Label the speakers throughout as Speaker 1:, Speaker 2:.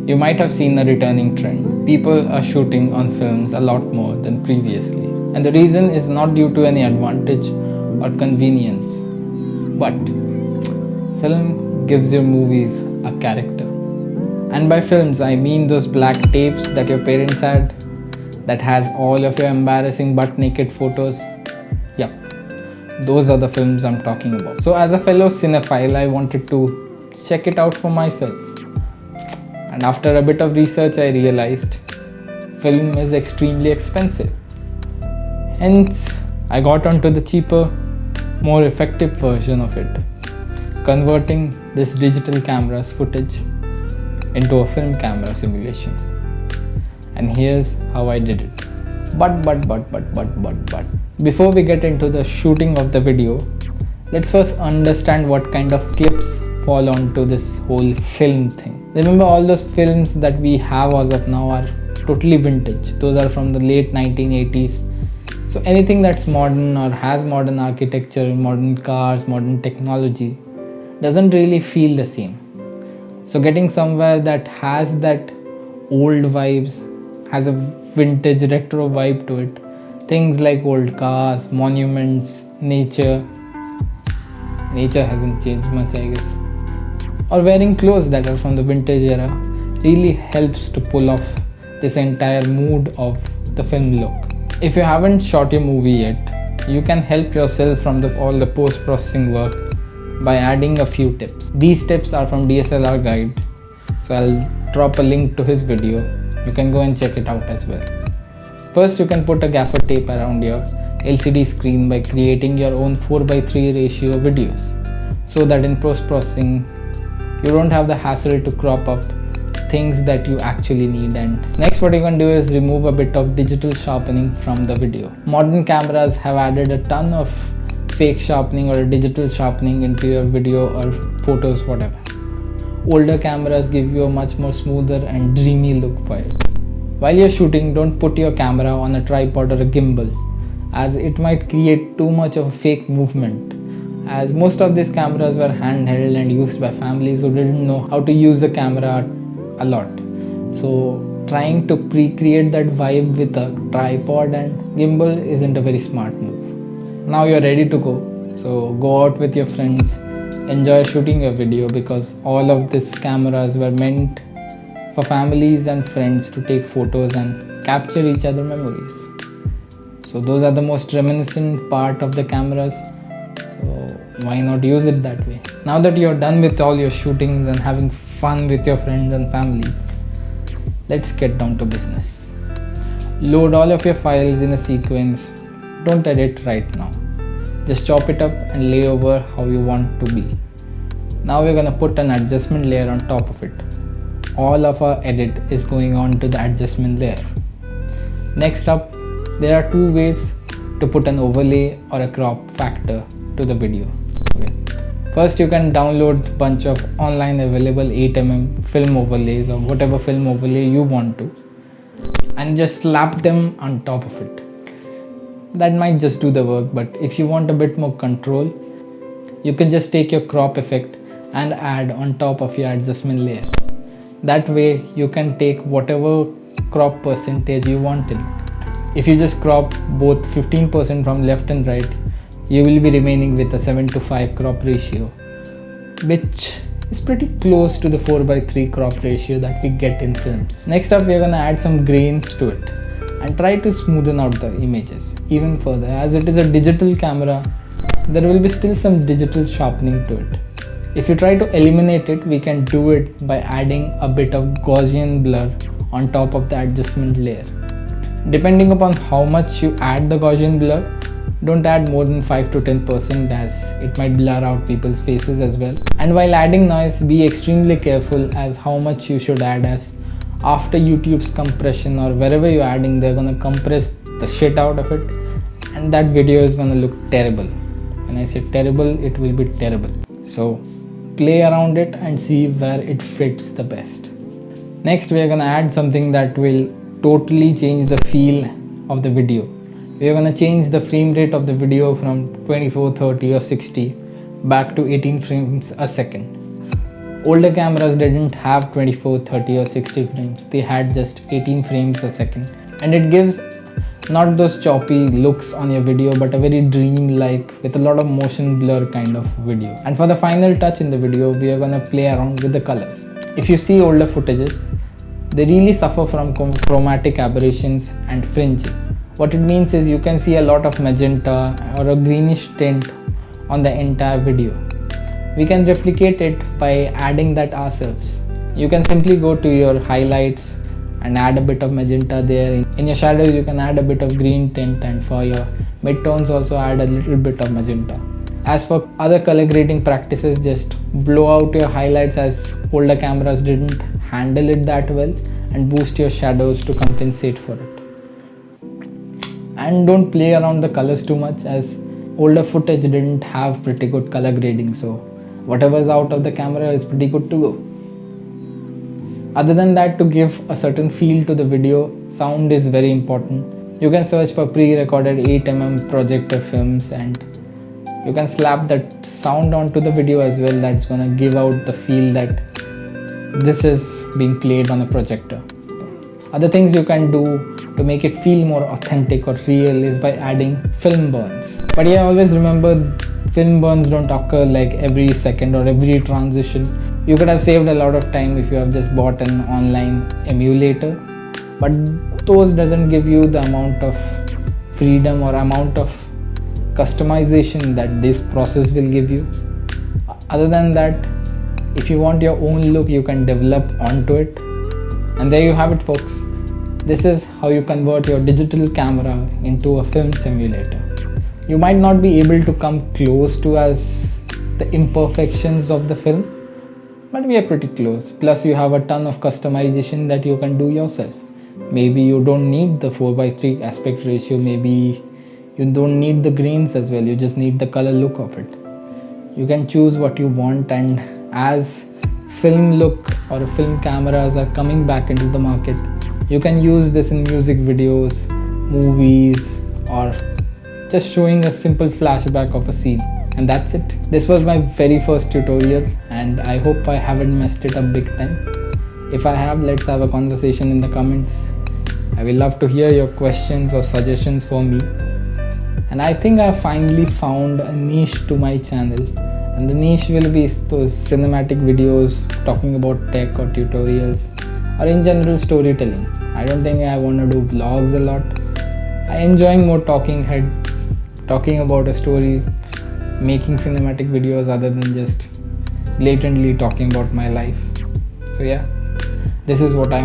Speaker 1: You might have seen a returning trend. People are shooting on films a lot more than previously. And the reason is not due to any advantage or convenience, but film gives your movies a character. And by films, I mean those black tapes that your parents had that has all of your embarrassing butt naked photos. Yep, those are the films I'm talking about. So as a fellow cinephile, I wanted to check it out for myself. And after a bit of research, I realized film is extremely expensive. Hence, I got onto the cheaper, more effective version of it, converting this digital camera's footage into a film camera simulation. And here's how I did it. But before we get into the shooting of the video, let's first understand what kind of clips fall onto this whole film thing. Remember, all those films that we have as of now are totally vintage. Those are from the late 1980s. So anything that's modern or has modern architecture, modern cars, modern technology doesn't really feel the same. So getting somewhere that has that old vibes, has a vintage retro vibe to it, things like old cars, monuments, nature hasn't changed much, I guess, or wearing clothes that are from the vintage era, really helps to pull off this entire mood of the film look. If you haven't shot your movie yet, you can help yourself from all the post-processing work by adding a few tips. These tips are from DSLR guide, so I'll drop a link to his video. You can go and check it out as well. First, you can put a gaffer tape around your LCD screen by creating your own 4:3 ratio videos, so that in post-processing you don't have the hassle to crop up things that you actually need. And next, what you can do is remove a bit of digital sharpening from the video. Modern cameras have added a ton of fake sharpening or digital sharpening into your video or photos, whatever. Older cameras give you a much more smoother and dreamy look for it. While you're shooting, don't put your camera on a tripod or a gimbal, as it might create too much of a fake movement, as most of these cameras were handheld and used by families who didn't know how to use the camera a lot. So trying to recreate that vibe with a tripod and gimbal isn't a very smart move. Now you're ready to go, so go out with your friends, enjoy shooting your video, because all of these cameras were meant for families and friends to take photos and capture each other's memories. So those are the most reminiscent part of the cameras, so why not use it that way? Now that you're done with all your shootings and having fun with your friends and families, let's get down to business. Load all of your files in a sequence. Don't edit right now. Just chop it up and lay over how you want to be. Now we're gonna put an adjustment layer on top of it. All of our edit is going on to the adjustment layer. Next up, there are two ways to put an overlay or a crop factor to the video. Okay. First, you can download a bunch of online available 8mm film overlays or whatever film overlay you want to, and just slap them on top of it. That might just do the work, but if you want a bit more control, you can just take your crop effect and add on top of your adjustment layer. That way you can take whatever crop percentage you want in it. If you just crop both 15% from left and right, you will be remaining with a 7:5 crop ratio, which is pretty close to the 4:3 crop ratio that we get in films. Next up, we are gonna add some grains to it and try to smoothen out the images even further. As it is a digital camera, there will be still some digital sharpening to it. If you try to eliminate it, we can do it by adding a bit of Gaussian blur on top of the adjustment layer. Depending upon how much you add the Gaussian blur, don't add more than 5 to 10%, as it might blur out people's faces as well. And while adding noise, be extremely careful as how much you should add, as after YouTube's compression or wherever you're adding, they're gonna compress the shit out of it, and that video is gonna look terrible. When I say terrible, it will be terrible. So play around it and see where it fits the best. Next, we are gonna add something that will totally change the feel of the video. We are going to change the frame rate of the video from 24, 30 or 60 back to 18 frames a second. Older cameras didn't have 24, 30 or 60 frames. They had just 18 frames a second. And it gives not those choppy looks on your video, but a very dream-like with a lot of motion blur kind of video. And for the final touch in the video, we are gonna play around with the colors. If you see older footages, they really suffer from chromatic aberrations and fringing. What it means is you can see a lot of magenta or a greenish tint on the entire video. We can replicate it by adding that ourselves. You can simply go to your highlights and add a bit of magenta there. In your shadows, you can add a bit of green tint, and for your midtones also add a little bit of magenta. As for other color grading practices, just blow out your highlights as older cameras didn't handle it that well, and boost your shadows to compensate for it. And don't play around the colors too much, as older footage didn't have pretty good color grading, so whatever's out of the camera is pretty good to go. Other than that, to give a certain feel to the video, sound is very important. You can search for pre-recorded 8mm projector films and you can slap that sound onto the video as well. That's gonna give out the feel that this is being played on a projector. Other things you can do to make it feel more authentic or real is by adding film burns. But yeah, always remember, film burns don't occur like every second or every transition. You could have saved a lot of time if you have just bought an online emulator, but those doesn't give you the amount of freedom or amount of customization that this process will give you. Other than that, if you want your own look, you can develop onto it. And there you have it, folks. This is how you convert your digital camera into a film simulator. You might not be able to come close to as the imperfections of the film, but we are pretty close. Plus you have a ton of customization that you can do yourself. Maybe you don't need the 4:3 aspect ratio, maybe you don't need the greens as well, you just need the color look of it. You can choose what you want, and as film look or film cameras are coming back into the market, you can use this in music videos, movies, or just showing a simple flashback of a scene. And that's it. This was my very first tutorial and I hope I haven't messed it up big time. If I have, let's have a conversation in the comments. I will love to hear your questions or suggestions for me. And I think I finally found a niche to my channel, and the niche will be those cinematic videos talking about tech or tutorials or in general storytelling. I don't think I want to do vlogs a lot. I enjoy more talking about a story, making cinematic videos other than just blatantly talking about my life. So yeah, this is what my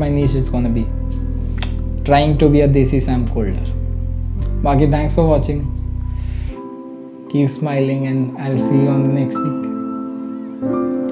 Speaker 1: niche is gonna be. Trying to be a Desi Sam Colder. Baki, thanks for watching. Keep smiling and I'll see you on the next week.